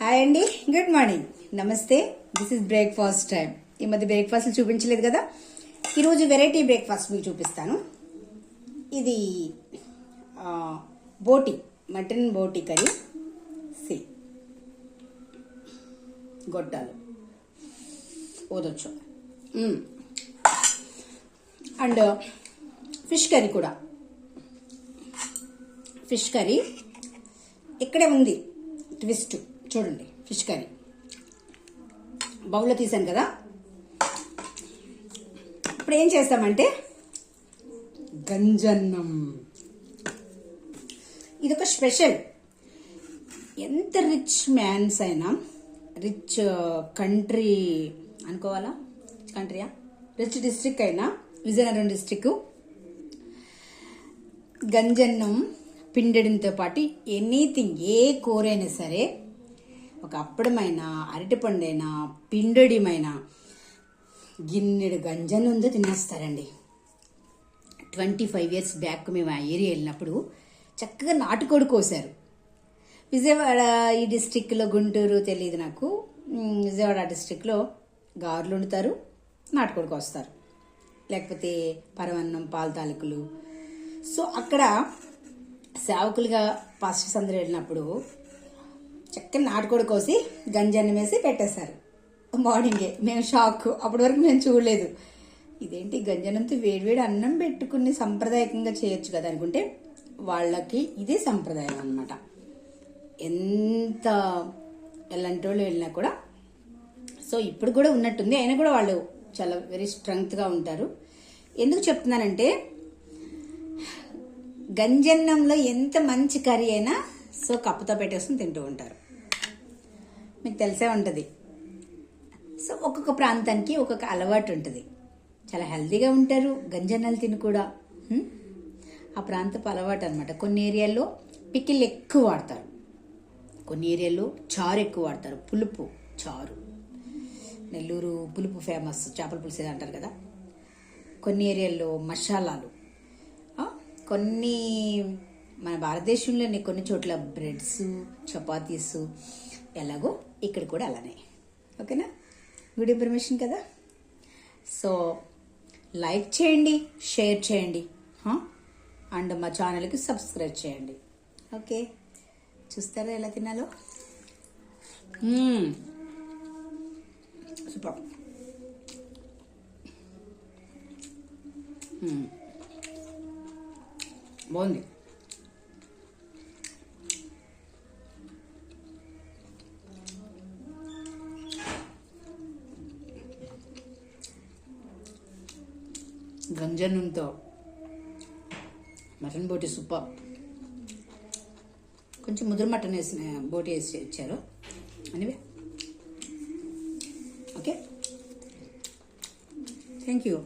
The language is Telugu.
హాయ్ అండి, గుడ్ మార్నింగ్, నమస్తే. This is breakfast time. ఈ మధ్య బ్రేక్ఫాస్ట్ చూపించలేదు కదా, ఈరోజు వెరైటీ బ్రేక్ఫాస్ట్ మీకు చూపిస్తాను. ఇది బోటి, మటన్ బోటి కర్రీ, గొడ్డాలు ఓదొచ్చు, అండ్ ఫిష్ కర్రీ కూడా. ఫిష్ కర్రీ ఇక్కడే ఉంది ట్విస్ట్, చూడండి. ఫిష్ కర్రీ బౌల్లో తీసాను కదా. ఇప్పుడు ఏం చేస్తామంటే గంజన్నం. ఇదొక స్పెషల్. ఎంత రిచ్ మ్యాన్స్ అయినా, రిచ్ కంట్రీ అనుకోవాలా, కంట్రీయా, రిచ్ డిస్ట్రిక్ట్ అయినా, విజయనగరం డిస్ట్రిక్ట్, గంజన్నం పిండడంతో పాటు ఎనీథింగ్, ఏ కూర అయినా సరే, ఒక అప్పడమైనా, అరటిపండైనా, పిండడిమైనా, గిన్నెడు గంజన్నంతో తినేస్తారండి. 25 years బ్యాక్ మేము ఆ ఏరియా వెళ్ళినప్పుడు చక్కగా నాటుకోడి కోసారు. విజయవాడ ఈ డిస్ట్రిక్ట్లో, గుంటూరు తెలియదు నాకు, విజయవాడ డిస్ట్రిక్ట్లో గారెలు వండుతారు, నాటుకోడి కోస్తారు, లేకపోతే పరవన్నం, పాల తాలికలు. సో అక్కడ సేవకులుగా పాస్టర్స్ అందరూ వెళ్ళినప్పుడు చక్కని నాటుకోడి కోసి గంజన్నం వేసి పెట్టేశారు మార్నింగే. మేము షాక్, అప్పటి వరకు మేము చూడలేదు. ఇదేంటి గంజన్నంతో వేడివేడి అన్నం పెట్టుకుని సంప్రదాయకంగా చేయొచ్చు కదా అనుకుంటే, వాళ్ళకి ఇదే సంప్రదాయం అన్నమాట. ఎంత ఎలాంటి వాళ్ళు వెళ్ళినా కూడా. సో ఇప్పుడు కూడా ఉన్నట్టుంది, అయినా కూడా వాళ్ళు చాలా వెరీ స్ట్రెంగ్త్గా ఉంటారు. ఎందుకు చెప్తున్నానంటే, గంజన్నంలో ఎంత మంచి కర్రీ అయినా సో కప్పుతో పెట్టేసుకుని తింటూ ఉంటారు, మీకు తెలిసే ఉంటుంది. సో ఒక్కొక్క ప్రాంతానికి ఒక్కొక్క అలవాటు ఉంటుంది. చాలా హెల్తీగా ఉంటారు గంజన్నాలు తిని కూడా, ఆ ప్రాంతపు అలవాటు అనమాట. కొన్ని ఏరియాల్లో పికిల్ ఎక్కువ వాడతారు, కొన్ని ఏరియాల్లో చారు ఎక్కువ వాడతారు, పులుపు చారు. నెల్లూరు పులుపు ఫేమస్, చేపల పులుసు అంటారు కదా. కొన్ని ఏరియాల్లో మసాలాలు, కొన్ని మన భారతదేశంలోని కొన్ని చోట్ల బ్రెడ్స్, చపాతీస్, ఎలాగో ఇక్కడ కూడా అలానే. ఓకేనా, గుడ్ ఇన్ఫర్మేషన్ కదా. సో లైక్ చేయండి, షేర్ చేయండి, అండ్ మా ఛానల్కి సబ్స్క్రైబ్ చేయండి. ఓకే, చూస్తారా ఎలా తినాలో? సూపర్. బాగుంది. గంజన్నంతో మటన్ బోటి సూపర్. కొంచెం ముదురు మటన్ వేసిన బోటి వేసి ఇచ్చారు. అనివే ఓకే, థ్యాంక్ యూ.